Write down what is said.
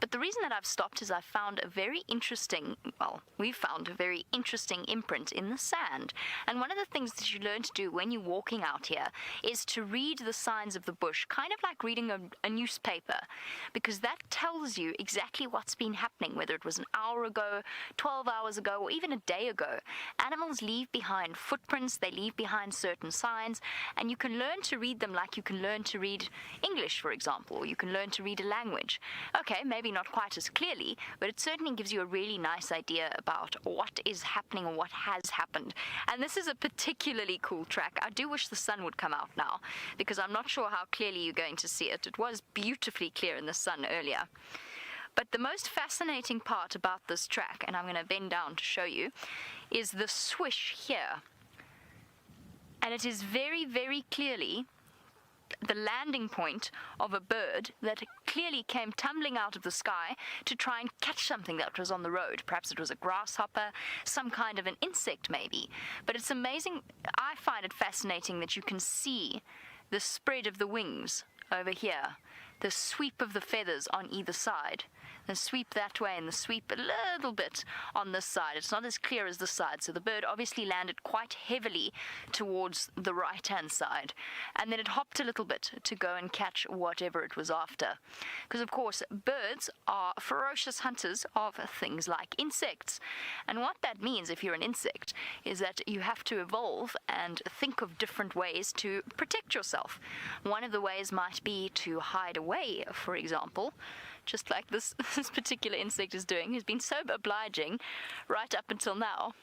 But the reason that I've stopped is we found a very interesting imprint in the sand. And one of the things that you learn to do when you're walking out here is to read the signs of the bush, kind of like reading a newspaper, because that tells you exactly what's been happening, whether it was an hour ago, 12 hours ago, or even a day ago. Animals leave behind footprints, they leave behind certain signs, and you can learn to read them like you can learn to read English, for example, or you can learn to read a language. Okay, maybe not quite as clearly, but it certainly gives you a really nice idea about what is happening or what has happened. And this is a particularly cool track. I do wish the sun would come out now, because I'm not sure how clearly you're going to see it. It was beautifully clear in the sun earlier. But the most fascinating part about this track, and I'm going to bend down to show you, is the swish here. And it is very, very clearly the landing point of a bird that clearly came tumbling out of the sky to try and catch something that was on the road. Perhaps it was a grasshopper, some kind of an insect maybe. But it's amazing. I find it fascinating that you can see the spread of the wings over here, the sweep of the feathers on either side. The sweep that way and the sweep a little bit on this side. It's not as clear as this side, so the bird obviously landed quite heavily towards the right-hand side, and then it hopped a little bit to go and catch whatever it was after. Because, of course, birds are ferocious hunters of things like insects, and what that means if you're an insect is that you have to evolve and think of different ways to protect yourself. One of the ways might be to hide away, for example, just like this particular insect is doing, who's been so obliging right up until now.